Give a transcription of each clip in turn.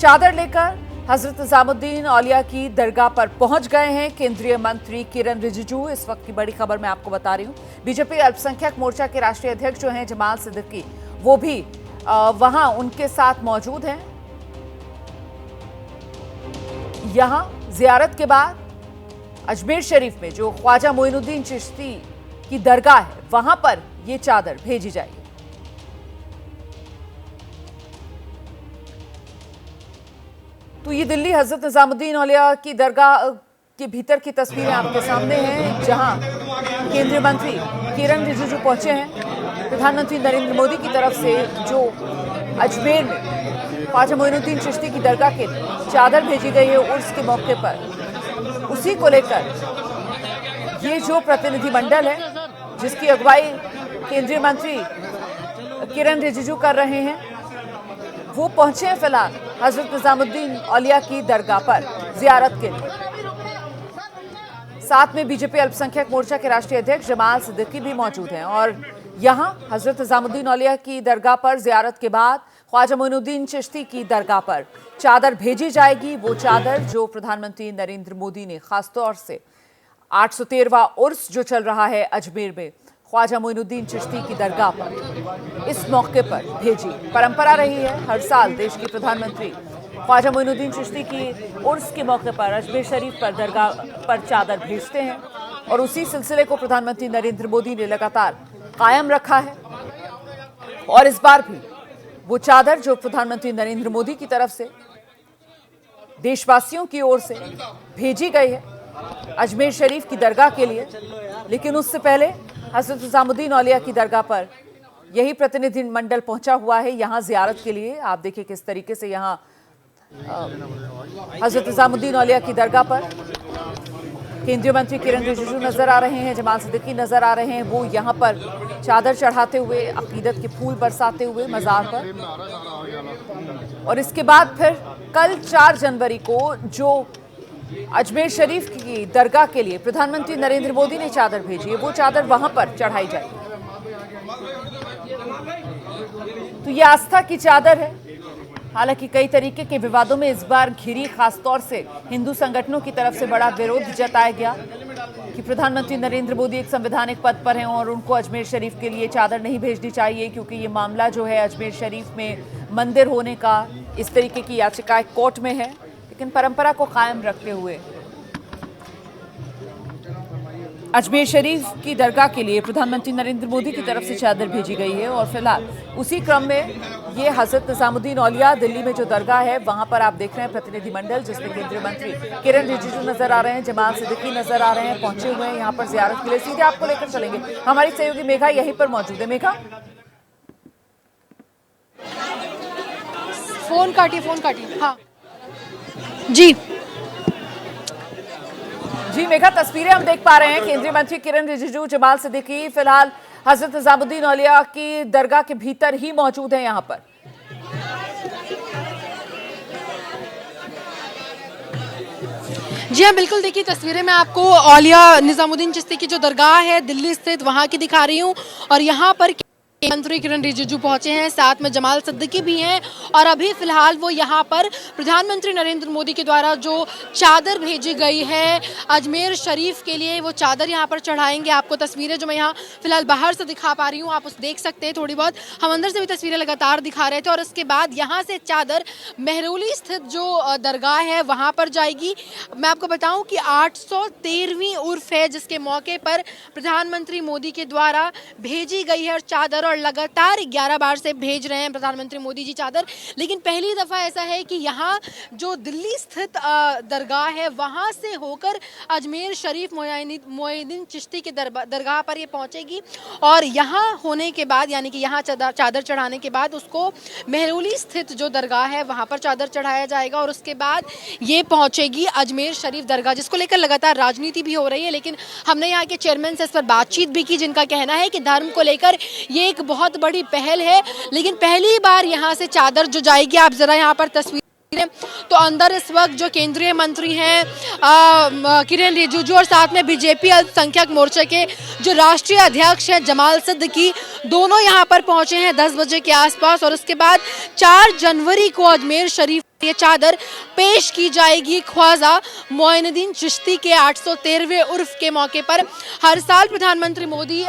चादर लेकर हजरत निजामुद्दीन औलिया की दरगाह पर पहुंच गए हैं केंद्रीय मंत्री किरण रिजिजू। इस वक्त की बड़ी खबर मैं आपको बता रही हूं। बीजेपी अल्पसंख्यक मोर्चा के राष्ट्रीय अध्यक्ष जो हैं जमाल सिद्दीकी, वो भी वहां उनके साथ मौजूद हैं। यहां जियारत के बाद अजमेर शरीफ में जो ख्वाजा मोइनुद्दीन चिश्ती की दरगाह है, वहां पर यह चादर भेजी जाएगी। तो ये दिल्ली हजरत निजामुद्दीन औलिया की दरगाह के भीतर की तस्वीरें आपके सामने हैं, जहां केंद्रीय मंत्री किरण रिजिजू पहुंचे हैं। प्रधानमंत्री नरेंद्र मोदी की तरफ से जो अजमेर में ख्वाजा मोइनुद्दीन चिश्ती की दरगाह के चादर भेजी गई है उर्स के मौके पर, उसी को लेकर ये जो प्रतिनिधिमंडल है जिसकी अगुवाई केंद्रीय मंत्री किरण रिजिजू कर रहे हैं, वो पहुंचे हैं फिलहाल हजरत निजामुद्दीन औलिया की दरगाह पर जियारत के लिए। साथ में बीजेपी अल्पसंख्यक मोर्चा के राष्ट्रीय अध्यक्ष जमाल सिद्दीकी भी मौजूद हैं। और यहां हजरत निजामुद्दीन औलिया की दरगाह पर जियारत के बाद ख्वाजा मोइनुद्दीन चिश्ती की दरगाह पर चादर भेजी जाएगी। वो चादर जो प्रधानमंत्री नरेंद्र मोदी ने खासतौर से 813वां उर्स जो चल रहा है अजमेर में ख्वाजा मोइनुद्दीन चिश्ती की दरगाह पर, इस मौके पर भेजी। परंपरा रही है हर साल देश के प्रधानमंत्री ख्वाजा मोइनुद्दीन चिश्ती की उर्स के मौके पर अजमेर शरीफ पर दरगाह पर चादर भेजते हैं। और उसी सिलसिले को प्रधानमंत्री नरेंद्र मोदी ने लगातार कायम रखा है। और इस बार भी वो चादर जो प्रधानमंत्री नरेंद्र मोदी की तरफ से देशवासियों की ओर से भेजी गई है अजमेर शरीफ की दरगाह के लिए, लेकिन उससे पहले हजरत निजामुद्दीन औलिया की दरगाह पर यही प्रतिनिधिमंडल पहुंचा हुआ है यहां जियारत के लिए। आप देखिए किस तरीके से यहां हजरत निजामुद्दीन औलिया की दरगाह पर केंद्रीय मंत्री किरण रिजिजू नजर आ रहे हैं, जमाल सिद्दीकी नजर आ रहे हैं। वो यहां पर चादर चढ़ाते हुए, अकीदत के फूल बरसाते हुए मजार पर। और इसके बाद फिर कल 4 जनवरी को जो अजमेर शरीफ की दरगाह के लिए प्रधानमंत्री नरेंद्र मोदी ने चादर भेजी है, वो चादर वहां पर चढ़ाई जाएगी। तो ये आस्था की चादर है। हालांकि कई तरीके के विवादों में इस बार घिरी, खासतौर से हिंदू संगठनों की तरफ से बड़ा विरोध जताया गया कि प्रधानमंत्री नरेंद्र मोदी एक संवैधानिक पद पर हैं और उनको अजमेर शरीफ के लिए चादर नहीं भेजनी चाहिए, क्योंकि ये मामला जो है अजमेर शरीफ में मंदिर होने का, इस तरीके की याचिकाएं कोर्ट में है। लेकिन परंपरा को कायम रखते हुए अजमेर शरीफ की दरगाह के लिए प्रधानमंत्री नरेंद्र मोदी की तरफ से चादर भेजी गई है। और फिलहाल उसी क्रम में ये हजरत निजामुद्दीन औलिया दिल्ली में जो दरगाह है वहां पर आप देख रहे हैं प्रतिनिधिमंडल, जिसमें केंद्रीय मंत्री किरण रिजिजू नजर आ रहे हैं, जमाल सिद्दीकी नजर आ रहे हैं, पहुंचे हुए हैं यहाँ पर जियारत के लिए। सीधे आपको लेकर चलेंगे, हमारी सहयोगी मेघा यहीं पर मौजूद है। मेघा, फोन काटिए। हाँ जी मेघा, तस्वीरें हम देख पा रहे हैं। केंद्रीय मंत्री किरण रिजिजू, जमाल सिद्दीकी फिलहाल हजरत निजामुद्दीन औलिया की दरगाह के भीतर ही मौजूद हैं यहां पर। जी हाँ, बिल्कुल। देखिए तस्वीरें मैं आपको औलिया निजामुद्दीन चिश्ती की जो दरगाह है दिल्ली स्थित, वहां की दिखा रही हूँ। और यहाँ पर मंत्री किरण रिजिजू पहुंचे हैं, साथ में जमाल सिद्दीकी भी हैं। और अभी फिलहाल वो यहाँ पर प्रधानमंत्री नरेंद्र मोदी के द्वारा जो चादर भेजी गई है अजमेर शरीफ के लिए, वो चादर यहाँ पर चढ़ाएंगे। आपको तस्वीरें जो मैं यहाँ फिलहाल बाहर से दिखा पा रही हूँ, आप उस देख सकते हैं थोड़ी बहुत। हम अंदर से भी तस्वीरें लगातार दिखा रहे थे। और उसके बाद यहाँ से चादर मेहरौली स्थित जो दरगाह है वहाँ पर जाएगी। मैं आपको बताऊँ कि 813वीं उर्फ है, जिसके मौके पर प्रधानमंत्री मोदी के द्वारा भेजी गई है और चादर, और लगातार 11 बार से भेज रहे हैं प्रधानमंत्री मोदी जी चादर। लेकिन पहली दफा ऐसा है कि यहाँ जो दिल्ली स्थित दरगाह है वहाँ से होकर अजमेर शरीफ मोइनुद्दीन चिश्ती के दरगाह पर ये पहुँचेगी। और यहाँ होने के बाद, यानी कि यहाँ चादर चढ़ाने के बाद उसको मेहरौली स्थित जो दरगाह है वहाँ पर चादर चढ़ाया जाएगा। और उसके बाद ये पहुँचेगी अजमेर शरीफ दरगाह, जिसको लेकर लगातार राजनीति भी हो रही है। लेकिन हमने यहाँ के चेयरमैन से इस पर बातचीत भी की, जिनका कहना है कि धर्म को लेकर ये एक बहुत बड़ी पहल है। लेकिन पहली बार यहाँ से चादर जो जाएगी, आप जरा यहाँ पर तस्वीर तो अंदर इस वक्त जो केंद्रीय मंत्री हैं किरण रिजिजू और साथ में बीजेपी अल्पसंख्यक मोर्चे के जो राष्ट्रीय अध्यक्ष हैं जमाल सिद्दीकी, दोनों यहाँ पर पहुंचे हैं 10 बजे के आसपास। और उसके बाद 4 जनवरी को अजमेर शरीफ ये चादर पेश की जाएगी ख्वाजा मोइनुद्दीन चिश्ती के 813वें उर्फ के मौके पर। हर साल प्रधानमंत्री मोदी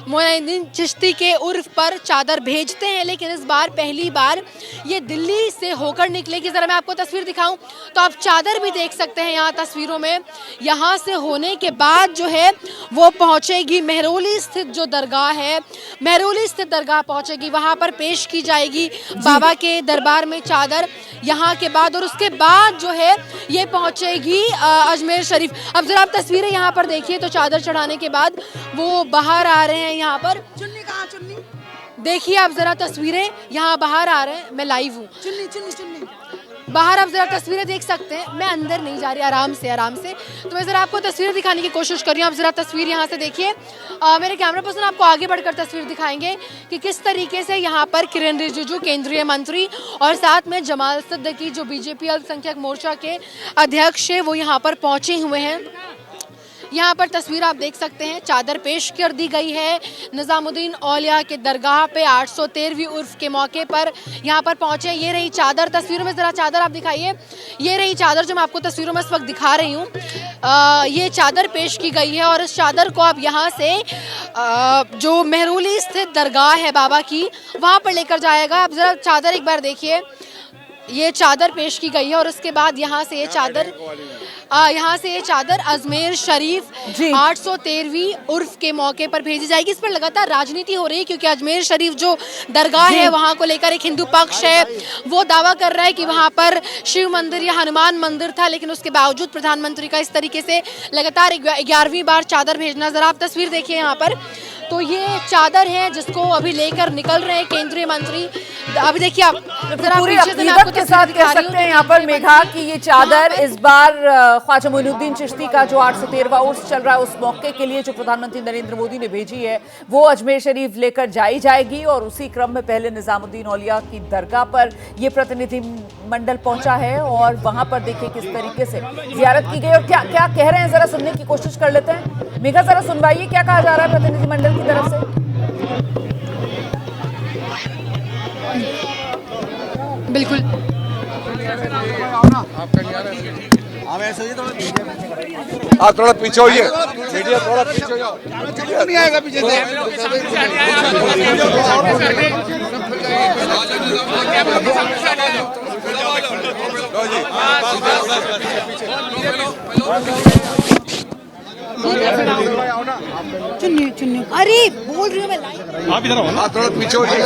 मोइनुद्दीन चिश्ती के उर्फ पर चादर भेजते हैं, लेकिन इस बार पहली बार ये दिल्ली से होकर निकलेगी। ज़रा मैं आपको तस्वीर दिखाऊं तो आप चादर भी देख सकते हैं यहाँ तस्वीरों में। यहाँ से होने के बाद जो है वो पहुँचेगी मेहरौली स्थित जो दरगाह है, मेहरौली स्थित दरगाह पहुँचेगी, वहाँ पर पेश की जाएगी बाबा के दरबार में चादर। यहाँ के बाद और उसके बाद जो है ये पहुँचेगी अजमेर शरीफ। अब जरा आप तस्वीरें यहाँ पर देखिए तो चादर चढ़ाने के बाद वो बाहर आ रहे हैं। यहाँ पर चुन्नी कहाँ चुन्नी? देखिए आप जरा तस्वीरें यहाँ बाहर आ रहे हैं। मैं लाइव हूँ, चुन्नी चुन्नी चुन्नी बाहर आप जरा तस्वीरें देख सकते हैं। मैं अंदर नहीं जा रही, आराम से तो मैं जरा आपको तस्वीरें दिखाने की कोशिश कर रही हूँ। आप जरा तस्वीर यहाँ से देखिए। मेरे कैमरा पर्सन आपको आगे बढ़कर तस्वीर दिखाएंगे कि किस तरीके से यहाँ पर किरण रिजिजू केंद्रीय मंत्री और साथ में जमाल सिद्दीकी जो बीजेपी अल्पसंख्यक मोर्चा के अध्यक्ष है वो यहाँ पर पहुँचे हुए हैं। यहाँ पर तस्वीर आप देख सकते हैं, चादर पेश कर दी गई है निज़ामुद्दीन औलिया के दरगाह पे 813वीं उर्फ के मौके पर यहाँ पर पहुँचे। ये रही चादर, तस्वीरों में ज़रा चादर आप दिखाइए। ये रही चादर जो मैं आपको तस्वीरों में इस वक्त दिखा रही हूँ। ये चादर पेश की गई है और इस चादर को आप यहाँ से जो मेहरौली स्थित दरगाह है बाबा की, वहाँ पर लेकर जाएगा। आप ज़रा चादर एक बार देखिए, ये चादर पेश की गई है और उसके बाद यहाँ से ये चादर अजमेर शरीफ 813वीं उर्फ के मौके पर भेजी जाएगी। इस पर लगातार राजनीति हो रही है क्योंकि अजमेर शरीफ जो दरगाह है वहाँ को लेकर एक हिंदू पक्ष है, वो दावा कर रहा है कि वहाँ पर शिव मंदिर या हनुमान मंदिर था, लेकिन उसके बावजूद प्रधानमंत्री का इस तरीके से लगातार 11वीं बार चादर भेजना। जरा आप तस्वीर देखिए यहाँ पर, तो ये चादर है जिसको अभी लेकर निकल रहे हैं केंद्रीय मंत्री। अभी देखिए आप जरा पूरी पीछे से मैं आपको के साथ कह सकते हैं यहाँ पर मेघा कि ये चादर इस बार ख्वाजा मोइनुद्दीन चिश्ती का जो 813वां उर्स चल रहा है उस मौके के लिए जो प्रधानमंत्री नरेंद्र मोदी ने भेजी है वो अजमेर शरीफ लेकर जाई जाएगी। और उसी क्रम में पहले निजामुद्दीन औलिया की दरगाह पर ये प्रतिनिधि मंडल पहुंचा है और वहां पर देखिए किस तरीके से जियारत की गई और क्या क्या कह रहे हैं जरा सुनने की कोशिश कर लेते हैं। मेघा जरा सुनवाइए क्या कहा जा रहा है प्रतिनिधि मंडल की तरफ से। बिल्कुल आप थोड़ा पीछे होइए, मीडिया थोड़ा पीछे हो जाओ, नहीं आएगा पीछे से। चुन्नी चुन्नी अरे बोल रही हूँ मैं लाइव। आप इधर आओ ना, थोड़ा पीछे होइए।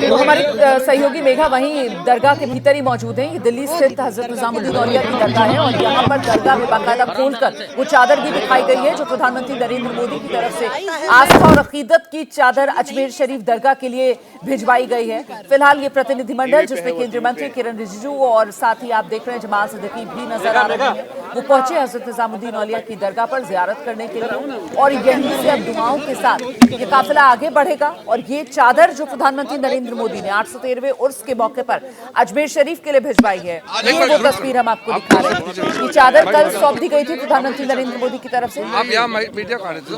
तो हमारी सहयोगी मेघा वहीं दरगाह के भीतर ही मौजूद हैं। ये दिल्ली स्थित हजरत निजामुद्दीन औलिया की दरगाह है और यहाँ पर दरगाह में बाकायदा खोलकर वो चादर भी दिखाई गई है जो प्रधानमंत्री नरेंद्र मोदी की तरफ से आस्था और अकीदत की चादर अजमेर शरीफ दरगाह के लिए भिजवाई गई है। फिलहाल ये प्रतिनिधिमंडल जिसमें केंद्रीय मंत्री किरण रिजिजू और साथ ही आप देख रहे हैं जमाल सिद्दीकी भी नजर आ रहे हैं, वो पहुंचे हजरत निजामुद्दीन औलिया की दरगाह पर जियारत करने के लिए और यहीं से अब दुआओं के साथ ये काफिला आगे बढ़ेगा। और ये चादर जो प्रधानमंत्री नरेंद्र मोदी ने 813वें उर्स के मौके पर अजमेर शरीफ के लिए भिजवाई है, ये वो तस्वीर हम आपको दिखा रहे हैं। ये चादर कल सौंप दी गई थी प्रधानमंत्री नरेंद्र मोदी की तरफ से। आप यहाँ मीडिया को आने दो,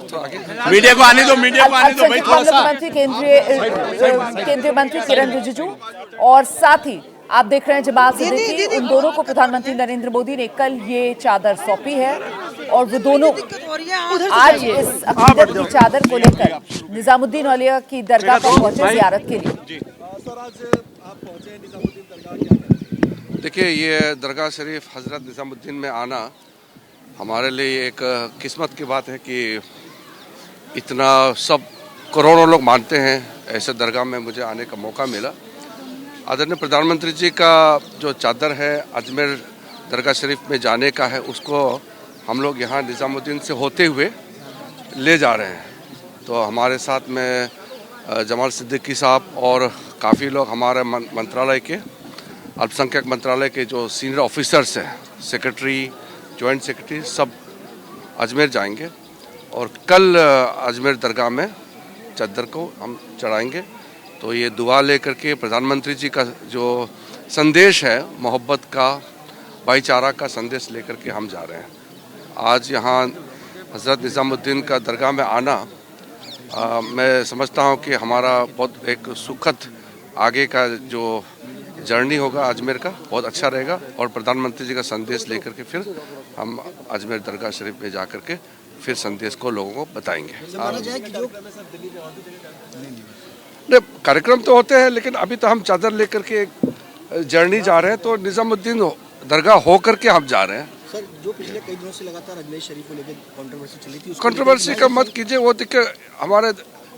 मीडिया को आने दो, मीडिया को आने दो भाई थोड़ा सा। मंत्री केंद्रीय मंत्री किरण रिजिजू और साथ ही आप देख रहे हैं जमाल सिद्दीकी, उन दोनों को प्रधानमंत्री नरेंद्र मोदी ने कल ये चादर सौंपी है और वो दोनों आज इस अकीदत की चादर को लेकर निजामुद्दीन औलिया की दरगाह पर पहुंचे जियारत के लिए। देखिए, ये दरगाह शरीफ हजरत निजामुद्दीन में आना हमारे लिए एक किस्मत की बात है कि इतना सब करोड़ों लोग मानते हैं, ऐसे दरगाह में मुझे आने का मौका मिला। आदरणीय प्रधानमंत्री जी का जो चादर है अजमेर दरगाह शरीफ में जाने का है, उसको हम लोग यहाँ निज़ामुद्दीन से होते हुए ले जा रहे हैं। तो हमारे साथ में जमाल सिद्दीकी साहब और काफ़ी लोग हमारे मंत्रालय के अल्पसंख्यक मंत्रालय के जो सीनियर ऑफिसर्स हैं, सेक्रेटरी, जॉइंट सेक्रेटरी, सब अजमेर जाएंगे और कल अजमेर दरगाह में चादर को हम चढ़ाएंगे। तो ये दुआ लेकर के प्रधानमंत्री जी का जो संदेश है, मोहब्बत का, भाईचारा का संदेश लेकर के हम जा रहे हैं। आज यहाँ हज़रत निज़ामुद्दीन का दरगाह में आना मैं समझता हूँ कि हमारा बहुत एक सुखद आगे का जो जर्नी होगा अजमेर का बहुत अच्छा रहेगा और प्रधानमंत्री जी का संदेश लेकर के फिर हम अजमेर दरगाह शरीफ में जा कर के फिर संदेश को लोगों को बताएंगे। कार्यक्रम तो होते हैं लेकिन अभी तो हम चादर लेकर के जर्नी जा रहे हैं, तो निजामुद्दीन दरगाह हो करके हम जा रहे हैं। सर, जो पिछले कई दिनों से लगातार अजमेर शरीफ को लेकर कंट्रोवर्सी चली थी, कंट्रोवर्सी का मत कीजिए। वो देखिए हमारे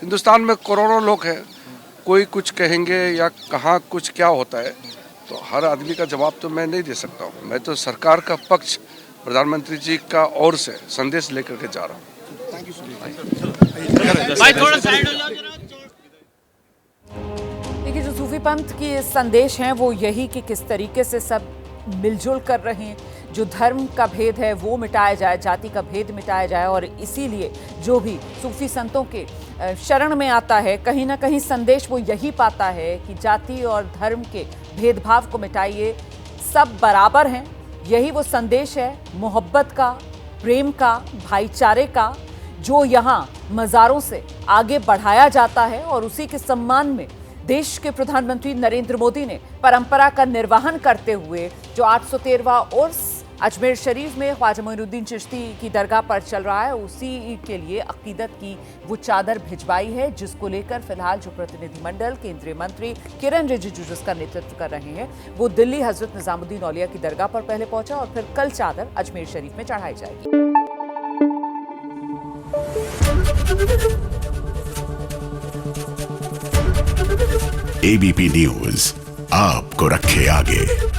हिंदुस्तान में करोड़ों लोग हैं, कोई कुछ कहेंगे या कहाँ कुछ क्या होता है, तो हर आदमी का जवाब तो मैं नहीं दे सकता हूँ। मैं तो सरकार का पक्ष प्रधानमंत्री जी का ओर से संदेश लेकर के जा रहा हूँ। Thank you so much. देखिए, जो सूफी पंथ की संदेश हैं वो यही कि किस तरीके से सब मिलजुल कर रहे हैं, जो धर्म का भेद है वो मिटाया जाए, जाति का भेद मिटाया जाए। और इसीलिए जो भी सूफी संतों के शरण में आता है, कहीं ना कहीं संदेश वो यही पाता है कि जाति और धर्म के भेदभाव को मिटाइए, सब बराबर हैं। यही वो संदेश है मोहब्बत का, प्रेम का, भाईचारे का, जो यहाँ मज़ारों से आगे बढ़ाया जाता है। और उसी के सम्मान में देश के प्रधानमंत्री नरेंद्र मोदी ने परंपरा का निर्वहन करते हुए जो 813वां उर्स अजमेर शरीफ में ख्वाजा मोइनुद्दीन चिश्ती की दरगाह पर चल रहा है, उसी के लिए अकीदत की वो चादर भिजवाई है, जिसको लेकर फिलहाल जो प्रतिनिधिमंडल केंद्रीय मंत्री किरण रिजिजू जिसका नेतृत्व कर रहे हैं, वो दिल्ली हजरत निजामुद्दीन औलिया की दरगाह पर पहले पहुंचा और फिर कल चादर अजमेर शरीफ में चढ़ाई जाएगी। एबीपी न्यूज आपको रखे आगे।